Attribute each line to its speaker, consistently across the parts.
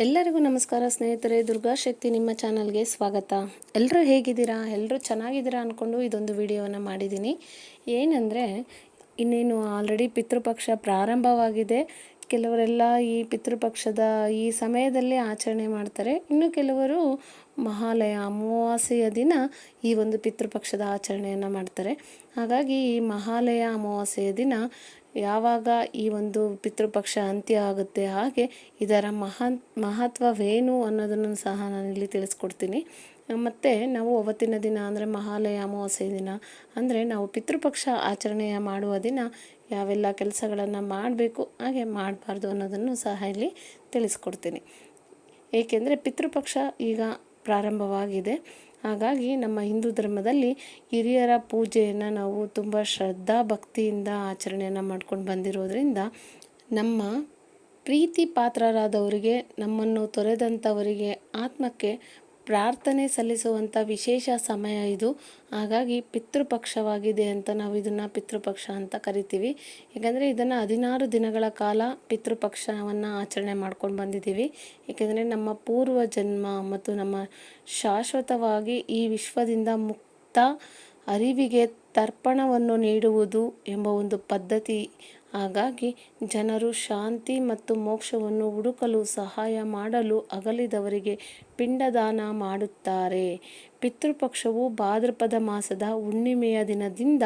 Speaker 1: ಎಲ್ಲರಿಗೂ ನಮಸ್ಕಾರ ಸ್ನೇಹಿತರೆ, ದುರ್ಗಾಶಕ್ತಿ ನಿಮ್ಮ ಚಾನಲ್ಗೆ ಸ್ವಾಗತ. ಎಲ್ಲರೂ ಹೇಗಿದ್ದೀರಾ? ಎಲ್ಲರೂ ಚೆನ್ನಾಗಿದ್ದೀರಾ ಅಂದ್ಕೊಂಡು ಇದೊಂದು ವಿಡಿಯೋವನ್ನು ಮಾಡಿದ್ದೀನಿ. ಏನಂದರೆ, ಇನ್ನೇನು ಆಲ್ರೆಡಿ ಪಿತೃಪಕ್ಷ ಪ್ರಾರಂಭವಾಗಿದೆ. ಕೆಲವರೆಲ್ಲ ಈ ಪಿತೃಪಕ್ಷದ ಈ ಸಮಯದಲ್ಲಿ ಆಚರಣೆ ಮಾಡ್ತಾರೆ. ಇನ್ನು ಕೆಲವರು ಮಹಾಲಯ ಅಮಾವಾಸ್ಯೆಯ ದಿನ ಈ ಒಂದು ಪಿತೃಪಕ್ಷದ ಆಚರಣೆಯನ್ನು ಮಾಡ್ತಾರೆ. ಹಾಗಾಗಿ ಈ ಮಹಾಲಯ ಅಮಾವಾಸ್ಯೆಯ ದಿನ ಯಾವಾಗ ಈ ಒಂದು ಪಿತೃಪಕ್ಷ ಅಂತ್ಯ ಆಗುತ್ತೆ, ಹಾಗೆ ಇದರ ಮಹತ್ವವೇನು ಅನ್ನೋದನ್ನು ಸಹ ನಾನಿಲ್ಲಿ ತಿಳಿಸ್ಕೊಡ್ತೀನಿ. ಮತ್ತು ನಾವು ಅವತ್ತಿನ ದಿನ ಅಂದರೆ ಮಹಾಲಯ ಅಮಾವಾಸ್ಯೆ ದಿನ ಅಂದರೆ ನಾವು ಪಿತೃಪಕ್ಷ ಆಚರಣೆಯ ಮಾಡುವ ದಿನ ಯಾವೆಲ್ಲ ಕೆಲಸಗಳನ್ನು ಮಾಡಬೇಕು, ಹಾಗೆ ಮಾಡಬಾರ್ದು ಅನ್ನೋದನ್ನು ಸಹ ಇಲ್ಲಿ ತಿಳಿಸ್ಕೊಡ್ತೀನಿ. ಏಕೆಂದರೆ ಪಿತೃಪಕ್ಷ ಈಗ ಪ್ರಾರಂಭವಾಗಿದೆ. ಹಾಗಾಗಿ ನಮ್ಮ ಹಿಂದೂ ಧರ್ಮದಲ್ಲಿ ಹಿರಿಯರ ಪೂಜೆಯನ್ನು ನಾವು ತುಂಬ ಶ್ರದ್ಧಾ ಭಕ್ತಿಯಿಂದ ಆಚರಣೆಯನ್ನು ಮಾಡ್ಕೊಂಡು ಬಂದಿರೋದ್ರಿಂದ ನಮ್ಮ ಪ್ರೀತಿ ಪಾತ್ರರಾದವರಿಗೆ, ನಮ್ಮನ್ನು ತೊರೆದಂಥವರಿಗೆ ಆತ್ಮಕ್ಕೆ ಪ್ರಾರ್ಥನೆ ಸಲ್ಲಿಸುವಂಥ ವಿಶೇಷ ಸಮಯ ಇದು. ಹಾಗಾಗಿ ಪಿತೃಪಕ್ಷವಾಗಿದೆ ಅಂತ ನಾವು ಇದನ್ನು ಪಿತೃಪಕ್ಷ ಅಂತ ಕರಿತೀವಿ. ಏಕೆಂದರೆ ಇದನ್ನು 16 ದಿನಗಳ ಕಾಲ ಪಿತೃಪಕ್ಷವನ್ನು ಆಚರಣೆ ಮಾಡ್ಕೊಂಡು ಬಂದಿದ್ದೀವಿ. ಏಕೆಂದರೆ ನಮ್ಮ ಪೂರ್ವ ಜನ್ಮ ಮತ್ತು ನಮ್ಮ ಶಾಶ್ವತವಾಗಿ ಈ ವಿಶ್ವದಿಂದ ಮುಕ್ತ ಅರಿವಿಗೆ ತರ್ಪಣವನ್ನು ನೀಡುವುದು ಎಂಬ ಒಂದು ಪದ್ಧತಿ. ಹಾಗಾಗಿ ಜನರು ಶಾಂತಿ ಮತ್ತು ಮೋಕ್ಷವನ್ನು ಹುಡುಕಲು ಸಹಾಯ ಮಾಡಲು ಅಗಲಿದವರಿಗೆ ಪಿಂಡದಾನ ಮಾಡುತ್ತಾರೆ. ಪಿತೃಪಕ್ಷವು ಭಾದ್ರಪದ ಮಾಸದ ಹುಣ್ಣಿಮೆಯ ದಿನದಿಂದ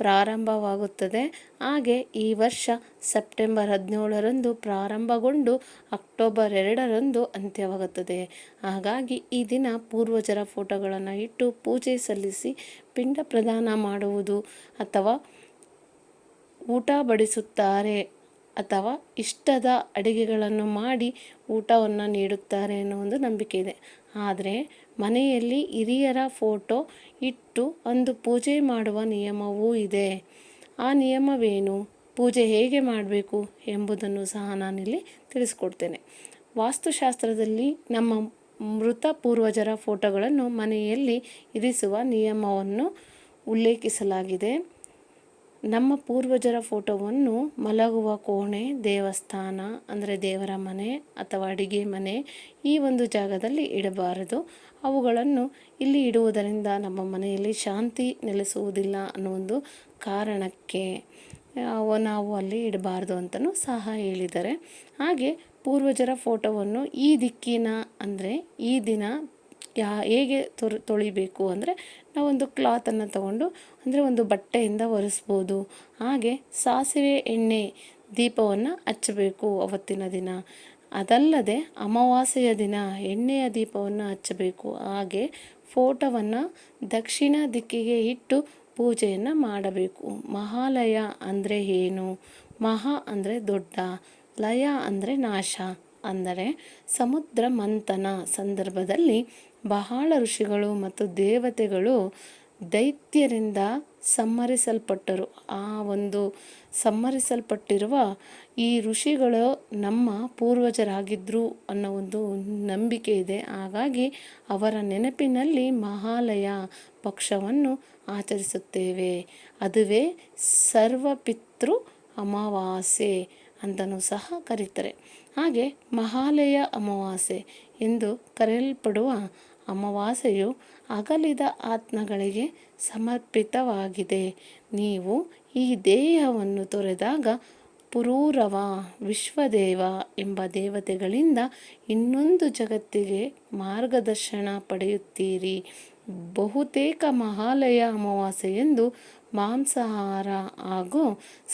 Speaker 1: ಪ್ರಾರಂಭವಾಗುತ್ತದೆ. ಹಾಗೆ ಈ ವರ್ಷ ಸೆಪ್ಟೆಂಬರ್ 17ರಂದು ಪ್ರಾರಂಭಗೊಂಡು ಅಕ್ಟೋಬರ್ 2ರಂದು ಅಂತ್ಯವಾಗುತ್ತದೆ. ಹಾಗಾಗಿ ಈ ದಿನ ಪೂರ್ವಜರ ಫೋಟೋಗಳನ್ನು ಇಟ್ಟು ಪೂಜೆ ಸಲ್ಲಿಸಿ ಪಿಂಡ ಪ್ರದಾನ ಮಾಡುವುದು ಅಥವಾ ಊಟ ಬಡಿಸುತ್ತಾರೆ, ಅಥವಾ ಇಷ್ಟದ ಅಡಿಗೆಗಳನ್ನು ಮಾಡಿ ಊಟವನ್ನು ನೀಡುತ್ತಾರೆ ಅನ್ನೋ ಒಂದು ನಂಬಿಕೆ ಇದೆ. ಆದರೆ ಮನೆಯಲ್ಲಿ ಹಿರಿಯರ ಫೋಟೋ ಇಟ್ಟು ಒಂದು ಪೂಜೆ ಮಾಡುವ ನಿಯಮವೂ ಇದೆ. ಆ ನಿಯಮವೇನು, ಪೂಜೆ ಹೇಗೆ ಮಾಡಬೇಕು ಎಂಬುದನ್ನು ಸಹ ನಾನಿಲ್ಲಿ ತಿಳಿಸ್ಕೊಡ್ತೇನೆ. ವಾಸ್ತುಶಾಸ್ತ್ರದಲ್ಲಿ ನಮ್ಮ ಮೃತ ಪೂರ್ವಜರ ಫೋಟೋಗಳನ್ನು ಮನೆಯಲ್ಲಿ ಇರಿಸುವ ನಿಯಮವನ್ನು ಉಲ್ಲೇಖಿಸಲಾಗಿದೆ. ನಮ್ಮ ಪೂರ್ವಜರ ಫೋಟೋವನ್ನು ಮಲಗುವ ಕೋಣೆ, ದೇವಸ್ಥಾನ ಅಂದರೆ ದೇವರ ಮನೆ ಅಥವಾ ಅಡಿಗೆ ಮನೆ, ಈ ಒಂದು ಜಾಗದಲ್ಲಿ ಇಡಬಾರದು. ಅವುಗಳನ್ನು ಇಲ್ಲಿ ಇಡುವುದರಿಂದ ನಮ್ಮ ಮನೆಯಲ್ಲಿ ಶಾಂತಿ ನೆಲೆಸುವುದಿಲ್ಲ ಅನ್ನೋ ಒಂದು ಕಾರಣಕ್ಕೆ ನಾವು ಅಲ್ಲಿ ಇಡಬಾರ್ದು ಅಂತಲೂ ಸಹ ಹೇಳಿದ್ದಾರೆ. ಹಾಗೆ ಪೂರ್ವಜರ ಫೋಟೋವನ್ನು ಈ ದಿಕ್ಕಿನ ಅಂದರೆ ಈ ದಿನ ಹೇಗೆ ತೊಳಿಬೇಕು ಅಂದರೆ, ನಾವೊಂದು ಕ್ಲಾತನ್ನು ತಗೊಂಡು ಅಂದರೆ ಒಂದು ಬಟ್ಟೆಯಿಂದ ಒರೆಸ್ಬೋದು. ಹಾಗೆ ಸಾಸಿವೆ ಎಣ್ಣೆ ದೀಪವನ್ನು ಹಚ್ಚಬೇಕು ಅವತ್ತಿನ ದಿನ. ಅದಲ್ಲದೆ ಅಮಾವಾಸ್ಯೆಯ ದಿನ ಎಣ್ಣೆಯ ದೀಪವನ್ನು ಹಚ್ಚಬೇಕು. ಹಾಗೆ ಫೋಟೋವನ್ನು ದಕ್ಷಿಣ ದಿಕ್ಕಿಗೆ ಇಟ್ಟು ಪೂಜೆಯನ್ನು ಮಾಡಬೇಕು. ಮಹಾಲಯ ಅಂದರೆ ಏನು? ಮಹಾ ಅಂದರೆ ದೊಡ್ಡ, ಲಯ ಅಂದರೆ ನಾಶ. ಅಂದರೆ ಸಮುದ್ರ ಮಂಥನ ಸಂದರ್ಭದಲ್ಲಿ ಬಹಳ ಋಷಿಗಳು ಮತ್ತು ದೇವತೆಗಳು ದೈತ್ಯರಿಂದ ಸಂಹರಿಸಲ್ಪಟ್ಟರು. ಆ ಒಂದು ಸಂಹರಿಸಲ್ಪಟ್ಟಿರುವ ಈ ಋಷಿಗಳು ನಮ್ಮ ಪೂರ್ವಜರಾಗಿದ್ದರು ಅನ್ನೋ ಒಂದು ನಂಬಿಕೆ ಇದೆ. ಹಾಗಾಗಿ ಅವರ ನೆನಪಿನಲ್ಲಿ ಮಹಾಲಯ ಪಕ್ಷವನ್ನು ಆಚರಿಸುತ್ತೇವೆ. ಅದುವೇ ಸರ್ವಪಿತೃ ಅಮಾವಾಸ್ಯೆ ಅಂತಲೂ ಸಹ ಕರೀತಾರೆ. ಹಾಗೆ ಮಹಾಲಯ ಅಮಾವಾಸ್ಯೆ ಎಂದು ಕರೆಯಲ್ಪಡುವ ಅಮಾವಾಸ್ಯೆಯು ಅಗಲಿದ ಆತ್ಮಗಳಿಗೆ ಸಮರ್ಪಿತವಾಗಿದೆ. ನೀವು ಈ ದೇಹವನ್ನು ತೊರೆದಾಗ ಪುರೂರವ, ವಿಶ್ವದೇವ ಎಂಬ ದೇವತೆಗಳಿಂದ ಇನ್ನೊಂದು ಜಗತ್ತಿಗೆ ಮಾರ್ಗದರ್ಶನ ಪಡೆಯುತ್ತೀರಿ. ಬಹುತೇಕ ಮಹಾಲಯ ಅಮಾವಾಸ್ಯೆಯಂದು ಮಾಂಸಾಹಾರ ಹಾಗೂ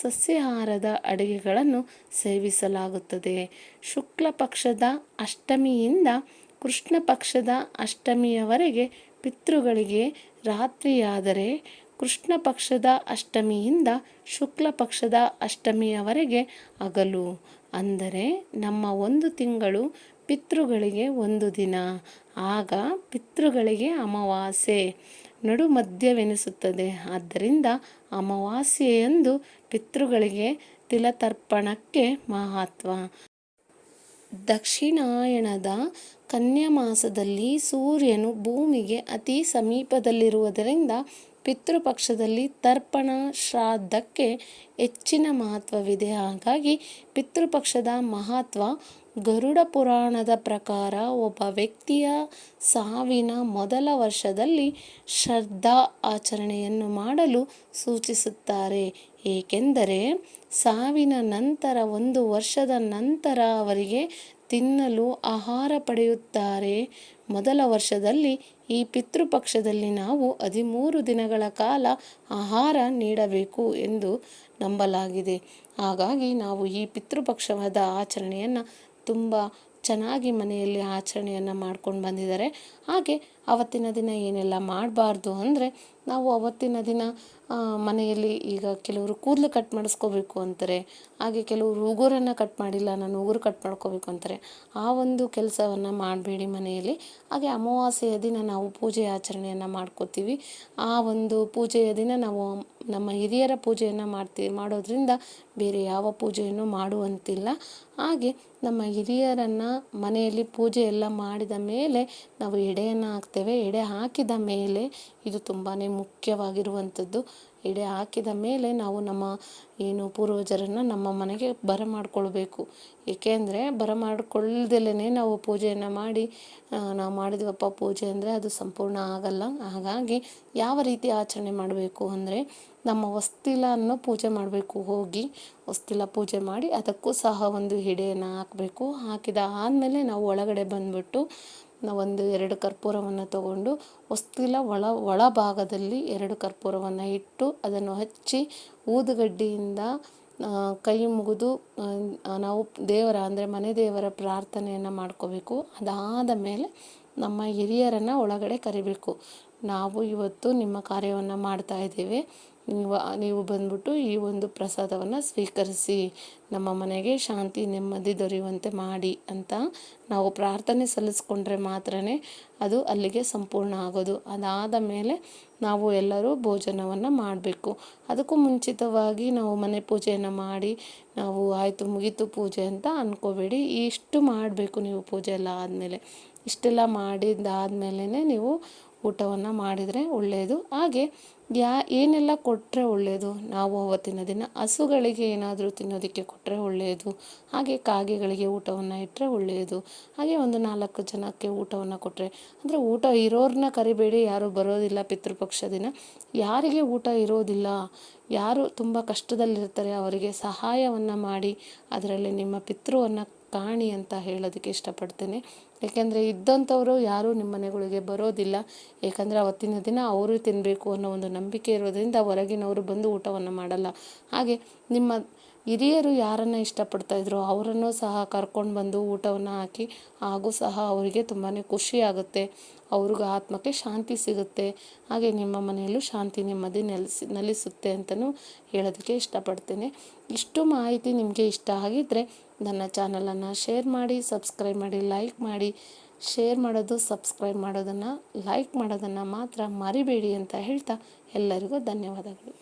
Speaker 1: ಸಸ್ಯಾಹಾರದ ಅಡುಗೆಗಳನ್ನು ಸೇವಿಸಲಾಗುತ್ತದೆ. ಶುಕ್ಲ ಪಕ್ಷದ ಅಷ್ಟಮಿಯಿಂದ ಕೃಷ್ಣ ಪಕ್ಷದ ಅಷ್ಟಮಿಯವರೆಗೆ ಪಿತೃಗಳಿಗೆ ರಾತ್ರಿಯಾದರೆ, ಕೃಷ್ಣ ಪಕ್ಷದ ಅಷ್ಟಮಿಯಿಂದ ಶುಕ್ಲ ಪಕ್ಷದ ಅಷ್ಟಮಿಯವರೆಗೆ ಹಗಲು. ಅಂದರೆ ನಮ್ಮ ಒಂದು ತಿಂಗಳು ಪಿತೃಗಳಿಗೆ ಒಂದು ದಿನ. ಆಗ ಪಿತೃಗಳಿಗೆ ಅಮಾವಾಸ್ಯೆ ನಡು ಮಧ್ಯವೆನಿಸುತ್ತದೆ. ಆದ್ದರಿಂದ ಅಮಾವಾಸ್ಯೆಯಂದು ಪಿತೃಗಳಿಗೆ ತಿಲತರ್ಪಣಕ್ಕೆ ಮಹತ್ವ. ದಕ್ಷಿಣಾಯಣದ ಕನ್ಯಾ ಮಾಸದಲ್ಲಿ ಸೂರ್ಯನು ಭೂಮಿಗೆ ಅತಿ ಸಮೀಪದಲ್ಲಿರುವುದರಿಂದ ಪಿತೃಪಕ್ಷದಲ್ಲಿ ತರ್ಪಣ ಶ್ರಾದ್ದಕ್ಕೆ ಹೆಚ್ಚಿನ ಮಹತ್ವವಿದೆ. ಹಾಗಾಗಿ ಪಿತೃಪಕ್ಷದ ಮಹತ್ವ ಗರುಡ ಪುರಾಣದ ಪ್ರಕಾರ ಒಬ್ಬ ವ್ಯಕ್ತಿಯ ಸಾವಿನ ಮೊದಲ ವರ್ಷದಲ್ಲಿ ಶ್ರದ್ಧಾ ಆಚರಣೆಯನ್ನು ಮಾಡಲು ಸೂಚಿಸುತ್ತಾರೆ. ಏಕೆಂದರೆ ಸಾವಿನ ನಂತರ 1 ವರ್ಷದ ನಂತರ ಅವರಿಗೆ ತಿನ್ನಲು ಆಹಾರ ಪಡೆಯುತ್ತಾರೆ. ಮೊದಲ ವರ್ಷದಲ್ಲಿ ಈ ಪಿತೃಪಕ್ಷದಲ್ಲಿ ನಾವು 13 ದಿನಗಳ ಕಾಲ ಆಹಾರ ನೀಡಬೇಕು ಎಂದು ನಂಬಲಾಗಿದೆ. ಹಾಗಾಗಿ ನಾವು ಈ ಪಿತೃಪಕ್ಷವಾದ ಆಚರಣೆಯನ್ನು ತುಂಬ ಚೆನ್ನಾಗಿ ಮನೆಯಲ್ಲಿ ಆಚರಣೆಯನ್ನು ಮಾಡ್ಕೊಂಡು ಬಂದಿದ್ದಾರೆ. ಹಾಗೆ ಅವತ್ತಿನ ದಿನ ಏನೆಲ್ಲ ಮಾಡಬಾರ್ದು ಅಂದರೆ, ನಾವು ಅವತ್ತಿನ ದಿನ ಮನೆಯಲ್ಲಿ ಈಗ ಕೆಲವರು ಕೂದಲು ಕಟ್ ಮಾಡಿಸ್ಕೋಬೇಕು ಅಂತಾರೆ. ಹಾಗೆ ಕೆಲವರು ಉಗುರನ್ನು ಕಟ್ ಮಾಡಿಲ್ಲ, ನಾನು ಉಗುರು ಕಟ್ ಮಾಡ್ಕೋಬೇಕು ಅಂತಾರೆ. ಆ ಒಂದು ಕೆಲಸವನ್ನು ಮಾಡಬೇಡಿ ಮನೆಯಲ್ಲಿ. ಹಾಗೆ ಅಮಾವಾಸ್ಯೆಯ ದಿನ ನಾವು ಪೂಜೆ ಆಚರಣೆಯನ್ನು ಮಾಡ್ಕೋತೀವಿ. ಆ ಒಂದು ಪೂಜೆಯ ದಿನ ನಾವು ನಮ್ಮ ಹಿರಿಯರ ಪೂಜೆಯನ್ನು ಮಾಡೋದ್ರಿಂದ ಬೇರೆ ಯಾವ ಪೂಜೆಯನ್ನು ಮಾಡುವಂತಿಲ್ಲ. ಹಾಗೆ ನಮ್ಮ ಹಿರಿಯರನ್ನು ಮನೆಯಲ್ಲಿ ಪೂಜೆ ಎಲ್ಲ ಮಾಡಿದ ಮೇಲೆ ನಾವು ಎಡೆಯನ್ನು ಹಾಕ್ತೇವೆ. ಎಡೆ ಹಾಕಿದ ಮೇಲೆ ಇದು ತುಂಬಾ ಮುಖ್ಯವಾಗಿರುವಂಥದ್ದು. ಎಡೆ ಹಾಕಿದ ಮೇಲೆ ನಾವು ನಮ್ಮ ಪೂರ್ವಜರನ್ನು ನಮ್ಮ ಮನೆಗೆ ಬರಮಾಡ್ಕೊಳ್ಬೇಕು. ಏಕೆಂದರೆ ಬರಮಾಡ್ಕೊಳ್ದಲೇ ನಾವು ಪೂಜೆಯನ್ನು ಮಾಡಿ ನಾವು ಮಾಡಿದ್ವಪ್ಪ ಪೂಜೆ ಅಂದರೆ ಅದು ಸಂಪೂರ್ಣ ಆಗಲ್ಲ. ಹಾಗಾಗಿ ಯಾವ ರೀತಿ ಆಚರಣೆ ಮಾಡಬೇಕು ಅಂದರೆ, ನಮ್ಮ ಹೊಸ್ತಿಲನ್ನು ಪೂಜೆ ಮಾಡಬೇಕು. ಹೋಗಿ ಹೊಸ್ತಿಲ ಪೂಜೆ ಮಾಡಿ ಅದಕ್ಕೂ ಸಹ ಒಂದು ಎಡೆಯನ್ನು ಹಾಕಬೇಕು. ಹಾಕಿದ ಆದಮೇಲೆ ನಾವು ಒಳಗಡೆ ಬಂದುಬಿಟ್ಟು ನಾವು 2 ಕರ್ಪೂರವನ್ನು ತಗೊಂಡು ಹೊಸ್ತಿಲ ಒಳಭಾಗದಲ್ಲಿ 2 ಕರ್ಪೂರವನ್ನು ಇಟ್ಟು ಅದನ್ನು ಹಚ್ಚಿ ಊದುಗಡ್ಡಿಯಿಂದ ಕೈ ಮುಗಿದು ನಾವು ಅಂದರೆ ಮನೆ ದೇವರ ಪ್ರಾರ್ಥನೆಯನ್ನು ಮಾಡ್ಕೋಬೇಕು. ಅದಾದ ಮೇಲೆ ನಮ್ಮ ಹಿರಿಯರನ್ನು ಒಳಗಡೆ ಕರಿಬೇಕು. ನಾವು ಇವತ್ತು ನಿಮ್ಮ ಕಾರ್ಯವನ್ನು ಮಾಡ್ತಾ ಇದ್ದೇವೆ, ನೀವು ಬಂದ್ಬಿಟ್ಟು ಈ ಒಂದು ಪ್ರಸಾದವನ್ನು ಸ್ವೀಕರಿಸಿ ನಮ್ಮ ಮನೆಗೆ ಶಾಂತಿ ನೆಮ್ಮದಿ ದೊರೆಯುವಂತೆ ಮಾಡಿ ಅಂತ ನಾವು ಪ್ರಾರ್ಥನೆ ಸಲ್ಲಿಸ್ಕೊಂಡ್ರೆ ಮಾತ್ರ ಅದು ಅಲ್ಲಿಗೆ ಸಂಪೂರ್ಣ ಆಗೋದು. ಅದಾದ ಮೇಲೆ ನಾವು ಎಲ್ಲರೂ ಭೋಜನವನ್ನು ಮಾಡಬೇಕು. ಅದಕ್ಕೂ ಮುಂಚಿತವಾಗಿ ನಾವು ಮನೆ ಪೂಜೆಯನ್ನು ಮಾಡಿ ನಾವು ಆಯಿತು ಮುಗೀತು ಪೂಜೆ ಅಂತ ಅಂದ್ಕೋಬೇಡಿ. ಇಷ್ಟು ಮಾಡಬೇಕು ನೀವು ಪೂಜೆ ಎಲ್ಲ ಆದಮೇಲೆ. ಇಷ್ಟೆಲ್ಲ ಮಾಡಿದ್ದಾದಮೇಲೆ ನೀವು ಊಟವನ್ನು ಮಾಡಿದರೆ ಒಳ್ಳೆಯದು. ಹಾಗೆ ಏನೆಲ್ಲ ಕೊಟ್ಟರೆ ಒಳ್ಳೆಯದು, ನಾವು ಅವತ್ತಿನ ದಿನ ಹಸುಗಳಿಗೆ ಏನಾದರೂ ತಿನ್ನೋದಕ್ಕೆ ಕೊಟ್ಟರೆ ಒಳ್ಳೆಯದು. ಹಾಗೆ ಕಾಗೆಗಳಿಗೆ ಊಟವನ್ನು ಇಟ್ಟರೆ ಒಳ್ಳೆಯದು. ಹಾಗೆ ಒಂದು 4 ಜನಕ್ಕೆ ಊಟವನ್ನು ಕೊಟ್ಟರೆ, ಅಂದರೆ ಊಟ ಇರೋರನ್ನ ಕರಿಬೇಡಿ, ಯಾರು ಬರೋದಿಲ್ಲ ಪಿತೃಪಕ್ಷ ದಿನ. ಯಾರಿಗೆ ಊಟ ಇರೋದಿಲ್ಲ, ಯಾರು ತುಂಬ ಕಷ್ಟದಲ್ಲಿರ್ತಾರೆ ಅವರಿಗೆ ಸಹಾಯವನ್ನು ಮಾಡಿ ಅದರಲ್ಲಿ ನಿಮ್ಮ ಪಿತೃವನ್ನು ಕಾಣಿ ಅಂತ ಹೇಳೋದಕ್ಕೆ ಇಷ್ಟಪಡ್ತೇನೆ. ಏಕೆಂದರೆ ಇದ್ದಂಥವರು ಯಾರೂ ನಿಮ್ಮ ಮನೆಗಳಿಗೆ ಬರೋದಿಲ್ಲ. ಏಕೆಂದರೆ ಅವತ್ತಿನ ದಿನ ಅವರು ತಿನ್ನಬೇಕು ಅನ್ನೋ ಒಂದು ನಂಬಿಕೆ ಇರೋದ್ರಿಂದ ಹೊರಗಿನವರು ಬಂದು ಊಟವನ್ನು ಮಾಡಲ್ಲ. ಹಾಗೆ ನಿಮ್ಮ ಹಿರಿಯರು ಯಾರನ್ನು ಇಷ್ಟಪಡ್ತಾಯಿದ್ರು ಅವರನ್ನು ಸಹ ಕರ್ಕೊಂಡು ಬಂದು ಊಟವನ್ನು ಹಾಕಿ, ಹಾಗೂ ಸಹ ಅವರಿಗೆ ತುಂಬಾ ಖುಷಿಯಾಗುತ್ತೆ, ಅವ್ರಿಗೆ ಆತ್ಮಕ್ಕೆ ಶಾಂತಿ ಸಿಗುತ್ತೆ. ಹಾಗೆ ನಿಮ್ಮ ಮನೆಯಲ್ಲೂ ಶಾಂತಿ ನೆಮ್ಮದಿ ನೆಲೆಸುತ್ತೆ ಅಂತಲೂ ಹೇಳೋದಕ್ಕೆ ಇಷ್ಟಪಡ್ತೇನೆ. ಇಷ್ಟು ಮಾಹಿತಿ ನಿಮಗೆ ಇಷ್ಟ ಆಗಿದ್ದರೆ ನನ್ನ ಚಾನಲನ್ನು ಶೇರ್ ಮಾಡಿ, ಸಬ್ಸ್ಕ್ರೈಬ್ ಮಾಡಿ, ಲೈಕ್ ಮಾಡಿ. ಶೇರ್ ಮಾಡೋದು, ಸಬ್ಸ್ಕ್ರೈಬ್ ಮಾಡೋದನ್ನು, ಲೈಕ್ ಮಾಡೋದನ್ನು ಮಾತ್ರ ಮರಿಬೇಡಿ ಅಂತ ಹೇಳ್ತಾ ಎಲ್ಲರಿಗೂ ಧನ್ಯವಾದಗಳು.